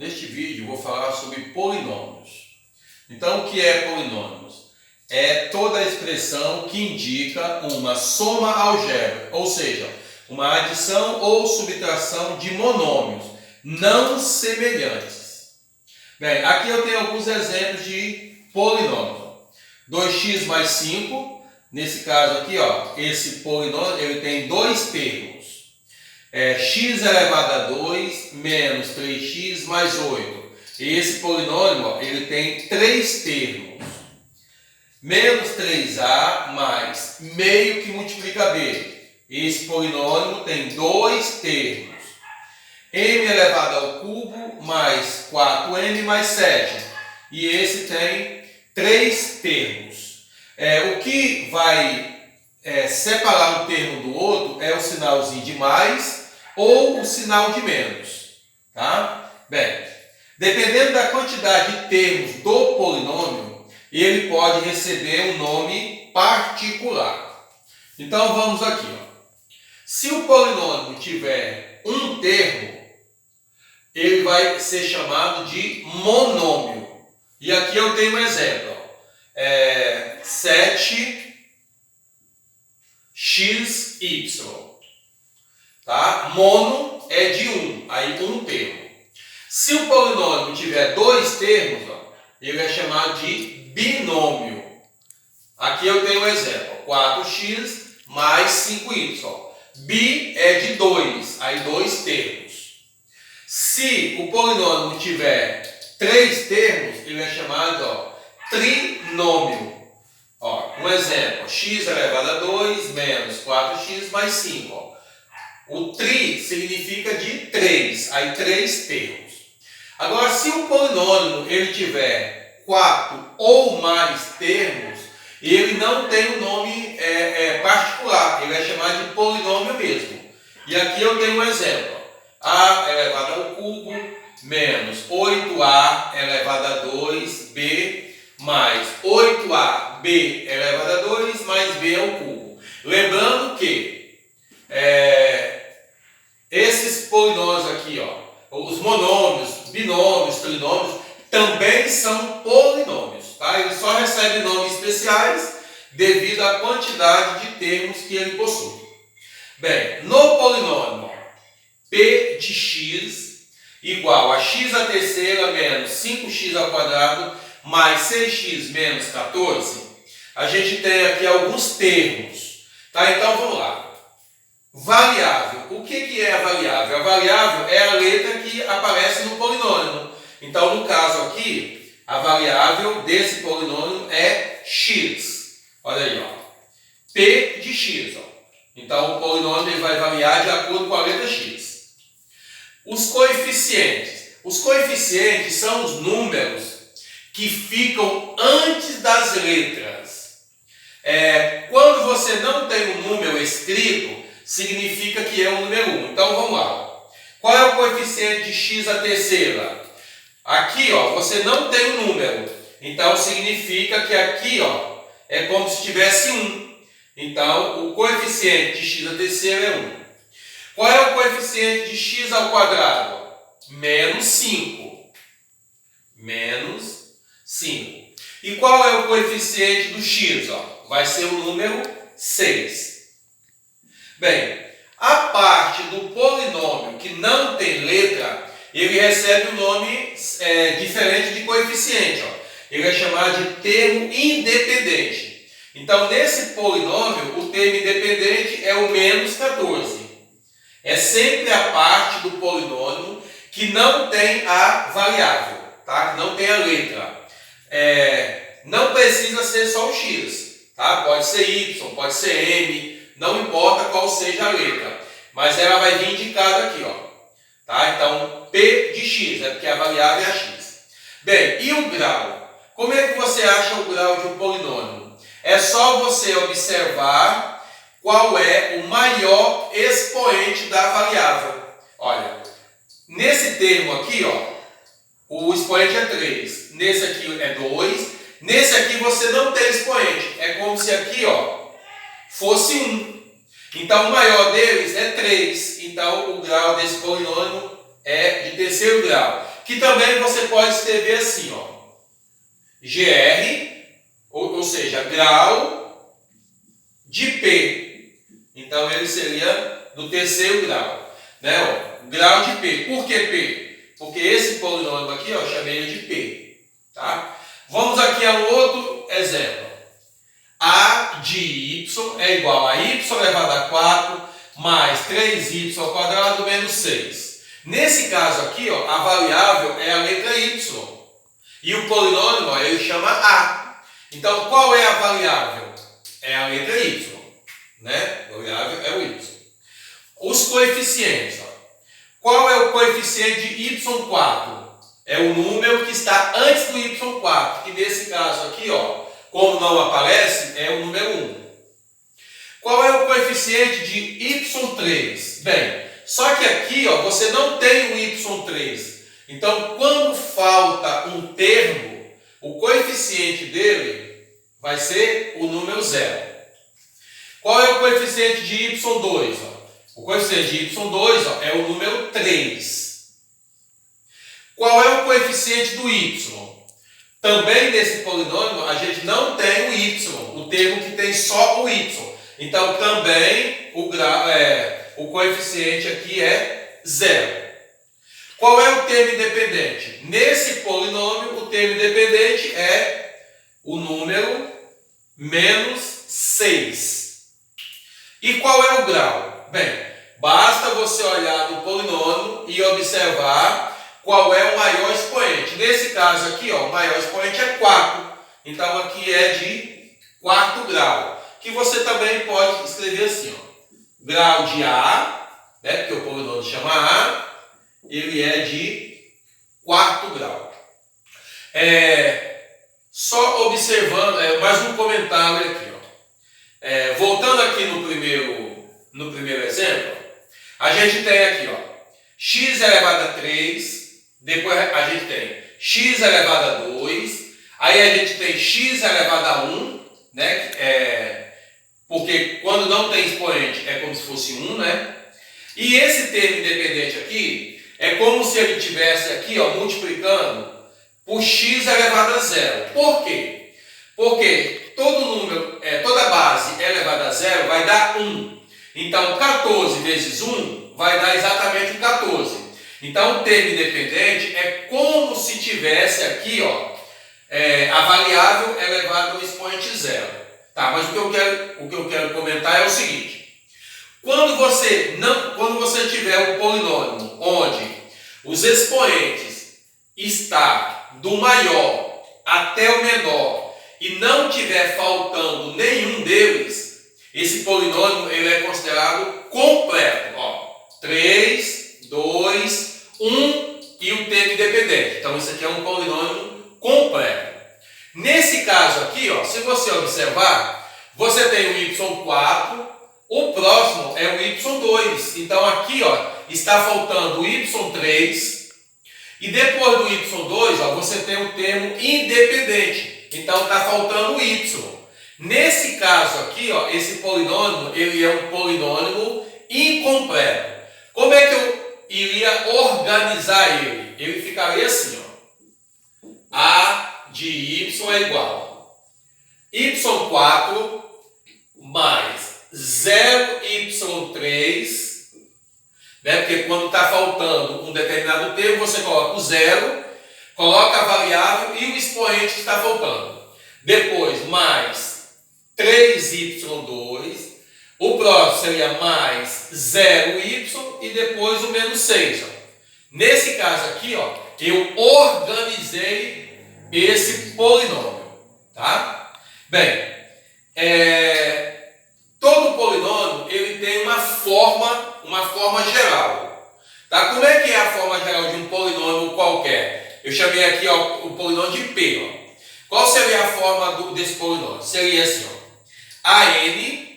Neste vídeo vou falar sobre polinômios. Então, o que é polinômios? É toda a expressão que indica uma soma algébrica, ou seja, uma adição ou subtração de monômios não semelhantes. Bem, aqui eu tenho alguns exemplos de polinômios. 2x mais 5, nesse caso aqui, ó, esse polinômio ele tem dois termos. X elevado a 2 menos 3x mais 8. Esse polinômio ó, ele tem três termos. Menos 3a mais meio que multiplica b. Esse polinômio tem dois termos. M elevado ao cubo mais 4m mais 7. E esse tem três termos. O que vai separar um termo do outro é o sinalzinho de mais ou o sinal de menos. Tá? Bem, dependendo da quantidade de termos do polinômio, ele pode receber um nome particular. Então vamos aqui. Ó. Se o polinômio tiver um termo, ele vai ser chamado de monômio. E aqui eu tenho um exemplo. 7xy. Tá? Mono é de 1, aí um termo. Se o polinômio tiver dois termos, ó, ele é chamado de binômio. Aqui eu tenho um exemplo. 4x mais 5y. Bi é de 2, aí dois termos. Se o polinômio tiver três termos, ele é chamado trinômio. Um exemplo, x elevado a 2 menos 4x mais 5. Ó. O tri significa de 3, aí três termos. Agora, se o polinômio ele tiver 4 ou mais termos, ele não tem um nome particular, ele é chamado de polinômio mesmo. E aqui eu tenho um exemplo. A elevado ao cubo menos 8a elevado a 2b mais 8ab elevado a 2 mais b ao cubo. Lembrando que esses polinômios aqui, ó, os monômios, binômios, trinômios, também são polinômios. Tá? Eles só recebem nomes especiais devido à quantidade de termos que ele possui. Bem, no polinômio p de x igual a x à terceira menos 5x ao quadrado mais 6x menos 14, a gente tem aqui alguns termos. Tá? Então vamos lá. Variável. O que é a variável? A variável é a letra que aparece no polinômio. Então, no caso aqui, a variável desse polinômio é x. Olha aí, ó. P de x. Ó. Então, o polinômio ele vai variar de acordo com a letra x. Os coeficientes. Os coeficientes são os números que ficam antes das letras. Quando você não tem um número escrito, significa que é o número 1. Então, vamos lá. Qual é o coeficiente de x à terceira? Aqui, ó, você não tem um número. Então, significa que aqui, ó, é como se tivesse 1. Então, o coeficiente de x à terceira é 1. Qual é o coeficiente de x ao quadrado? Menos 5. Menos 5. E qual é o coeficiente do x? Ó? Vai ser o número 6. Bem, a parte do polinômio que não tem letra, ele recebe um nome diferente de coeficiente. Ó. Ele é chamado de termo independente. Então, nesse polinômio, o termo independente é o menos 14. É sempre a parte do polinômio que não tem a variável, tá? Que não tem a letra. Não precisa ser só o x, tá? Pode ser y, pode ser m, não importa qual seja a letra, mas ela vai vir indicada aqui, ó. Tá? Então, p de x, porque a variável é a x. Bem, e o grau? Como é que você acha o grau de um polinômio? É só você observar qual é o maior expoente da variável. Olha, nesse termo aqui, ó, o expoente é 3. Nesse aqui é 2. Nesse aqui você não tem expoente. É como se aqui, ó, fosse 1. Então, o maior deles é 3. Então, o grau desse polinômio é de terceiro grau. Que também você pode escrever assim, ó. GR, ou seja, grau de P. Então ele seria do terceiro grau, né? Ó, grau de P. Por que P? Porque esse polinômio aqui, ó, eu chamei ele de P, tá? Vamos aqui a um outro exemplo. A de y é igual a y elevado a 4 mais 3y ao quadrado menos 6. Nesse caso aqui, ó, a variável é a letra y. E o polinômio, ó, ele chama A. Então, qual é a variável? É a letra y. Né? A variável é o y. Os coeficientes. Ó. Qual é o coeficiente de y4? É o número que está antes do y4. Que nesse caso aqui, ó, como não aparece, é o número 1. Qual é o coeficiente de y3? Bem, só que aqui, ó, você não tem o y3. Então, quando falta um termo, o coeficiente dele vai ser o número 0. Qual é o coeficiente de y2? Ó? O coeficiente de y2, ó, é o número 3. Qual é o coeficiente do y? Também nesse polinômio a gente não tem o y, o termo que tem só o y. Então também o coeficiente aqui é 0. Qual é o termo independente? Nesse polinômio o termo independente é o número menos 6. E qual é o grau? Bem, basta você olhar no polinômio e observar qual é o maior expoente. Nesse caso aqui, ó, o maior expoente é 4. Então aqui é de quarto grau. Que você também pode escrever assim, ó. Grau de A, né, porque o polinômio chama A, ele é de quarto grau. Só observando, mais um comentário aqui, ó. Voltando aqui no primeiro exemplo, a gente tem aqui, ó, x elevado a 3, depois a gente tem x elevado a 2, aí a gente tem x elevado a 1, né? Porque quando não tem expoente é como se fosse 1, né? E esse termo independente aqui é como se ele estivesse aqui, ó, multiplicando por x elevado a 0. Por quê? Porque toda base elevada a 0 vai dar 1. Então 14 vezes 1 vai dar exatamente o 14. Então o termo independente é como se tivesse aqui, ó, a variável elevada ao expoente 0. Tá, mas o que eu quero comentar é o seguinte: quando você tiver um polinômio onde os expoentes está do maior até o menor e não tiver faltando nenhum deles, esse polinômio ele é considerado completo. Ó, 3, 2, 1 e o termo independente. Então isso aqui é um polinômio completo. Nesse caso aqui, ó, se você observar, você tem o y4, o próximo é o y2. Então aqui, ó, está faltando o y3 e depois do y2, ó, você tem o termo independente. Então está faltando o y. Nesse caso aqui, ó, esse polinômio, ele é um polinômio incompleto. Como é que eu iria organizar ele? Ele ficaria assim, ó. A de y é igual a y4 mais 0y3, né? Porque quando está faltando um determinado termo, você coloca o 0, coloca a variável e o expoente que está faltando. Depois, mais 3y2, o próximo seria mais 0y e depois o menos 6. Ó. Nesse caso aqui, ó, eu organizei esse polinômio, tá? Bem, todo polinômio ele tem uma forma geral, tá? Como é que é a forma geral de um polinômio qualquer? Eu chamei aqui, ó, o polinômio de P, ó. Qual seria a forma desse polinômio? Seria assim, ó, an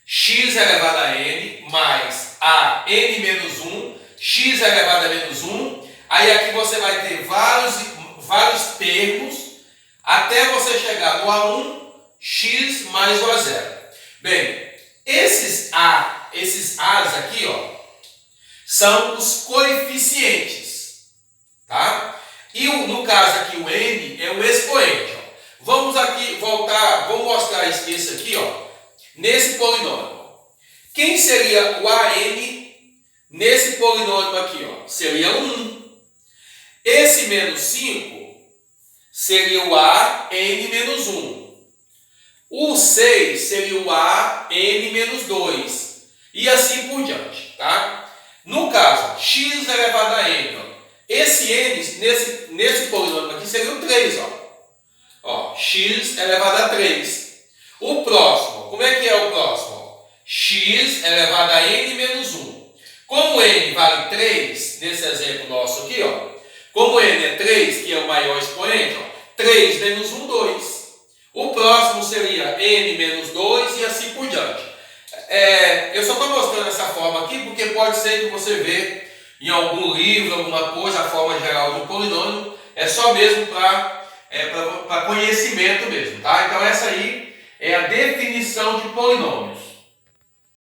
x elevado a n mais a n menos 1 x elevado a menos 1. Aí aqui você vai ter vários termos até você chegar no A1, x mais o A0. Bem, esses A's aqui, ó, são os coeficientes, tá? E no caso aqui o n é um expoente. Ó. Vamos aqui voltar, vou mostrar isso aqui, ó, nesse polinômio. Quem seria o AN nesse polinômio aqui? Ó? Seria 1. Esse menos 5 seria o AN menos 1. O 6 seria o AN menos 2. E assim por diante. Tá? No caso, x elevado a n, ó, esse n nesse polinômio aqui seria o 3. Ó, x elevado a 3. O próximo, como é que é o próximo? X elevado a n menos 1. Como n vale 3, nesse exemplo nosso aqui, ó, como n é 3, que é o maior expoente, ó, 3 menos 1, 2. O próximo seria n menos 2 e assim por diante. Eu só estou mostrando essa forma aqui porque pode ser que você vê em algum livro, alguma coisa, a forma geral de um polinômio. É só mesmo para conhecimento mesmo, tá? Então essa aí é a definição de polinômios.